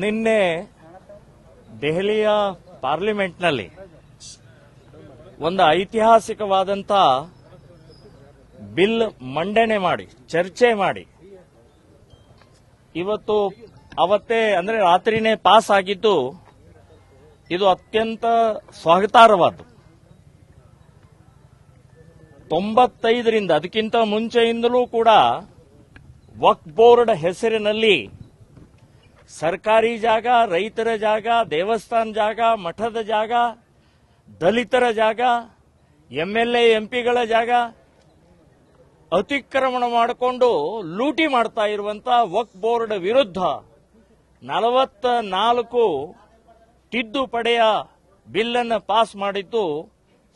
ನಿನ್ನೆ ದೆಹಲಿಯ ಪಾರ್ಲಿಮೆಂಟ್ನಲ್ಲಿ ಒಂದು ಐತಿಹಾಸಿಕವಾದಂಥ ಬಿಲ್ ಮಂಡನೆ ಮಾಡಿ ಚರ್ಚೆ ಮಾಡಿ ಇವತ್ತು ಅವತ್ತೇ ಅಂದ್ರೆ ರಾತ್ರಿನೇ ಪಾಸ್ ಆಗಿದ್ದು ಇದು ಅತ್ಯಂತ ಸ್ವಾಗತಾರ್ಹವಾದ್ದು. 95ರಿಂದ ಅದಕ್ಕಿಂತ ಮುಂಚೆಯಿಂದಲೂ ಕೂಡ ವಕ್ಫ್ ಬೋರ್ಡ್ ಹೆಸರಿನಲ್ಲಿ ಸರ್ಕಾರಿ ಜಾಗ, ರೈತರ ಜಾಗ, ದೇವಸ್ಥಾನ ಜಾಗ, ಮಠದ ಜಾಗ, ದಲಿತರ ಜಾಗ, ಎಂಎಲ್ಎ ಎಂಪಿಗಳ ಜಾಗ ಅತಿಕ್ರಮಣ ಮಾಡಿಕೊಂಡು ಲೂಟಿ ಮಾಡ್ತಾ ಇರುವಂತಹ ವಕ್ಫ್ ಬೋರ್ಡ್ ವಿರುದ್ಧ 44 ತಿದ್ದುಪಡಿಯ ಬಿಲ್ ಅನ್ನು ಪಾಸ್ ಮಾಡಿದ್ದು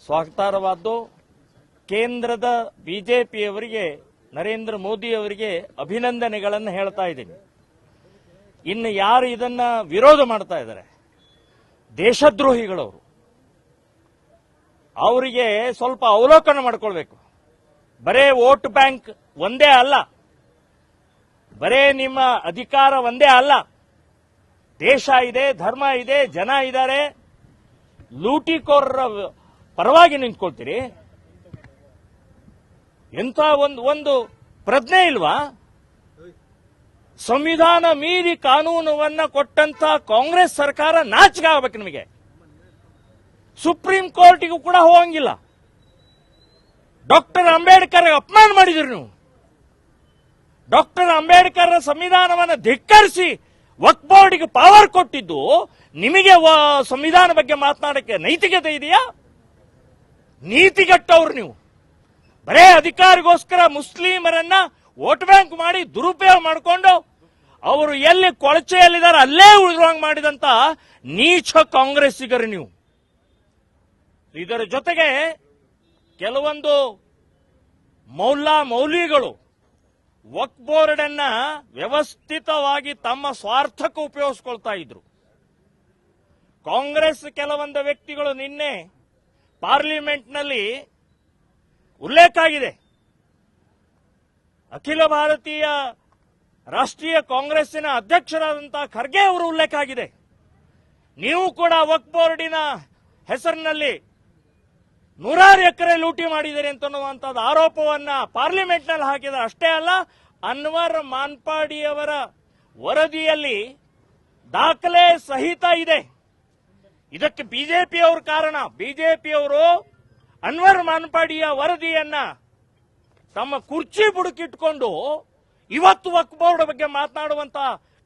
ಸ್ವಾಗತಾರ್ಹವಾದ್ದು. ಕೇಂದ್ರದ ಬಿಜೆಪಿಯವರಿಗೆ, ನರೇಂದ್ರ ಮೋದಿ ಅವರಿಗೆ ಅಭಿನಂದನೆಗಳನ್ನು ಹೇಳ್ತಾ ಇದ್ದೀನಿ. ಇನ್ನು ಯಾರು ಇದನ್ನ ವಿರೋಧ ಮಾಡ್ತಾ ಇದ್ದಾರೆ, ದೇಶದ್ರೋಹಿಗಳವರು, ಅವರಿಗೆ ಸ್ವಲ್ಪ ಅವಲೋಕನ ಮಾಡಿಕೊಳ್ಬೇಕು. ಬರೇ ವೋಟ್ ಬ್ಯಾಂಕ್ ಒಂದೇ ಅಲ್ಲ, ಬರೇ ನಿಮ್ಮ ಅಧಿಕಾರ ಒಂದೇ ಅಲ್ಲ, ದೇಶ ಇದೆ, ಧರ್ಮ ಇದೆ, ಜನ ಇದ್ದಾರೆ. ಲೂಟಿಕೋರರ ಪರವಾಗಿ ನಿಂತ್ಕೊಳ್ತೀರಿ? ಎಂಥ ಒಂದು ಪ್ರಜ್ಞೆ ಇಲ್ವಾ? ಸಂವಿಧಾನ ಮೀರಿ ಕಾನೂನನ್ನ ಕೊಟ್ಟಂತ ಕಾಂಗ್ರೆಸ್ ಸರ್ಕಾರ ನಾಚಿಕೆ ಆಗಬೇಕು ನಿಮಗೆ. ಸುಪ್ರೀಂ ಕೋರ್ಟಿಗೂ ಕೂಡ ಹೋಗಂಗಿಲ್ಲ. ಡಾಕ್ಟರ್ ಅಂಬೇಡ್ಕರ್ ಅಪಮಾನ ಮಾಡಿದ್ರಿ ನೀವು. ಡಾಕ್ಟರ್ ಅಂಬೇಡ್ಕರ್ ಸಂವಿಧಾನವನ್ನು ಧಿಕ್ಕರಿಸಿ ವಕ್ಫ್ ಬೋರ್ಡ್ಗೆ ಪವರ್ ಕೊಟ್ಟಿದ್ದು ನಿಮಗೆ ಸಂವಿಧಾನ ಬಗ್ಗೆ ಮಾತನಾಡಕ್ಕೆ ನೈತಿಕತೆ ಇದೆಯಾ? ನೀತಿಗಟ್ಟವ್ರು ನೀವು. ಬರೇ ಅಧಿಕಾರಿಗೋಸ್ಕರ ಮುಸ್ಲಿಮರನ್ನ ವೋಟ್ ಬ್ಯಾಂಕ್ ಮಾಡಿ ದುರುಪಯೋಗ ಮಾಡಿಕೊಂಡು ಅವರು ಎಲ್ಲಿ ಕೊಳಚೆಯಲ್ಲಿದ್ದಾರೆ ಅಲ್ಲೇ ಉಳಿದುವಂಗ್ ಮಾಡಿದಂತ ನೀಚ ಕಾಂಗ್ರೆಸ್ಸಿಗರು ನೀವು. ಇದರ ಜೊತೆಗೆ ಕೆಲವೊಂದು ಮೌಲ್ವಿಗಳು ವಕ್ಫ್ ಬೋರ್ಡ್ ಅನ್ನ ವ್ಯವಸ್ಥಿತವಾಗಿ ತಮ್ಮ ಸ್ವಾರ್ಥಕ್ಕೆ ಉಪಯೋಗಿಸ್ಕೊಳ್ತಾ ಇದ್ರು. ಕಾಂಗ್ರೆಸ್ ಕೆಲವೊಂದು ವ್ಯಕ್ತಿಗಳು ನಿನ್ನೆ ಪಾರ್ಲಿಮೆಂಟ್ನಲ್ಲಿ ಉಲ್ಲೇಖ ಆಗಿದೆ. ಅಖಿಲ ಭಾರತೀಯ ರಾಷ್ಟ್ರೀಯ ಕಾಂಗ್ರೆಸ್ಸಿನ ಅಧ್ಯಕ್ಷರಾದಂತಹ ಖರ್ಗೆ ಅವರು ಉಲ್ಲೇಖ ಆಗಿದೆ. ನೀವು ಕೂಡ ವಕ್ಫ್ ಬೋರ್ಡಿನ ಹೆಸರಿನಲ್ಲಿ 100 ಎಕರೆ ಲೂಟಿ ಮಾಡಿದ್ದೀರಿ ಅಂತನ್ನುವಂಥದ್ದು ಆರೋಪವನ್ನ ಪಾರ್ಲಿಮೆಂಟ್ನಲ್ಲಿ ಹಾಕಿದ್ದಾರೆ. ಅಷ್ಟೇ ಅಲ್ಲ, ಅನ್ವರ್ ಮಾನ್ಪಾಡಿಯವರ ವರದಿಯಲ್ಲಿ ದಾಖಲೆ ಸಹಿತ ಇದೆ. ಇದಕ್ಕೆ ಬಿಜೆಪಿಯವರು ಕಾರಣ. ಬಿಜೆಪಿಯವರು ಅನ್ವರ್ ಮಾನ್ಪಾಡಿಯ ವರದಿಯನ್ನ ತಮ್ಮ ಕುರ್ಚಿ ಬುಡುಕಿಟ್ಕೊಂಡು ಇವತ್ತು ವಕ್ಫ್ ಬೋರ್ಡ್ ಬಗ್ಗೆ ಮಾತನಾಡುವಂತ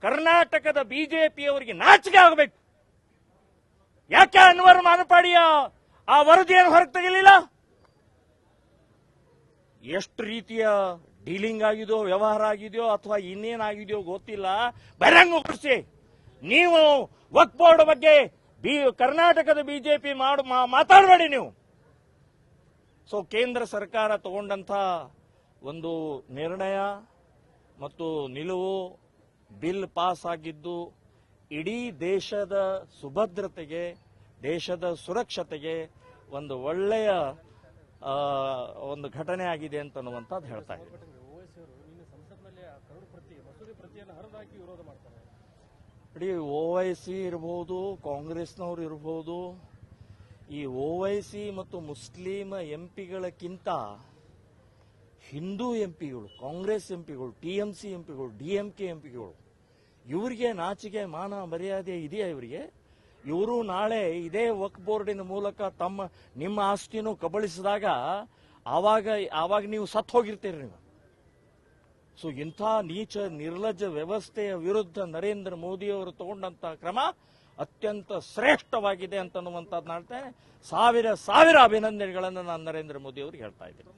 ಕರ್ನಾಟಕದ ಬಿಜೆಪಿಯವರಿಗೆ ನಾಚಿಕೆ ಆಗಬೇಕು. ಯಾಕೆ ಅನ್ವರ್ ಮಾನ್ಪಾಡಿಯ ಆ ವರದಿಯನ್ನು ಹೊರಗೆ ತೆಗೆಯಲಿಲ್ಲ? ಎಷ್ಟು ರೀತಿಯ ಡೀಲಿಂಗ್ ಆಗಿದೆಯೋ, ವ್ಯವಹಾರ ಆಗಿದೆಯೋ ಅಥವಾ ಇನ್ನೇನಾಗಿದೆಯೋ ಗೊತ್ತಿಲ್ಲ, ಬಹಿರಂಗಪಡಿಸಿ. ನೀವು ವಕ್ಫ್ ಬೋರ್ಡ್ ಬಗ್ಗೆ ಕರ್ನಾಟಕದ ಬಿಜೆಪಿ ಮಾತಾಡಬೇಡಿ ನೀವು. ಸೊ ಕೇಂದ್ರ ಸರ್ಕಾರ ತಗೊಂಡಂತ ಒಂದು ನಿರ್ಣಯ ಮತ್ತು ನಿಲುವು, ಬಿಲ್ ಪಾಸ್ ಆಗಿದ್ದು ಇಡೀ ದೇಶದ ಸುಭದ್ರತೆಗೆ, ದೇಶದ ಸುರಕ್ಷತೆಗೆ ಒಂದು ಒಳ್ಳೆಯ ಒಂದು ಘಟನೆ ಆಗಿದೆ ಅಂತನ್ನುವಂಥದ್ದು ಹೇಳ್ತಾ ಇದ್ದೀನಿ. ಇಡೀ ಓವೈಸಿ ಇರಬಹುದು, ಕಾಂಗ್ರೆಸ್ನವರು ಇರಬಹುದು, ಈ ಓವೈಸಿ ಮತ್ತು ಮುಸ್ಲಿಂ ಎಂಪಿಗಳಕ್ಕಿಂತ ಹಿಂದೂ ಎಂಪಿಗಳು, ಕಾಂಗ್ರೆಸ್ ಎಂಪಿಗಳು, ಟಿಎಂಸಿ ಎಂಪಿಗಳು, ಡಿಎಂಕೆ ಎಂಪಿಗಳು, ಇವರಿಗೆ ನಾಚಿಕೆ ಮಾನ ಮರ್ಯಾದೆ ಇದೆಯಾ ಇವರಿಗೆ? ಇವರು ನಾಳೆ ಇದೇ ವಕ್ಫ್ ಬೋರ್ಡಿನ ಮೂಲಕ ನಿಮ್ಮ ಆಸ್ತಿನೂ ಕಬಳಿಸಿದಾಗ ಆವಾಗ ನೀವು ಸತ್ತು ಹೋಗಿರ್ತೀರಿ ನೀವು. ಸೊ ಇಂಥ ನೀಚ ನಿರ್ಲಜ್ಜ ವ್ಯವಸ್ಥೆಯ ವಿರುದ್ಧ ನರೇಂದ್ರ ಮೋದಿ ಅವರು ತಗೊಂಡಂತಹ ಕ್ರಮ ಅತ್ಯಂತ ಶ್ರೇಷ್ಠವಾಗಿದೆ ಅಂತನ್ನುವಂಥದ್ದು ಹೇಳ್ತೇನೆ. ಸಾವಿರ ಅಭಿನಂದನೆಗಳನ್ನು ನಾನು ನರೇಂದ್ರ ಮೋದಿ ಅವರಿಗೆ ಹೇಳ್ತಾ ಇದ್ದೀನಿ.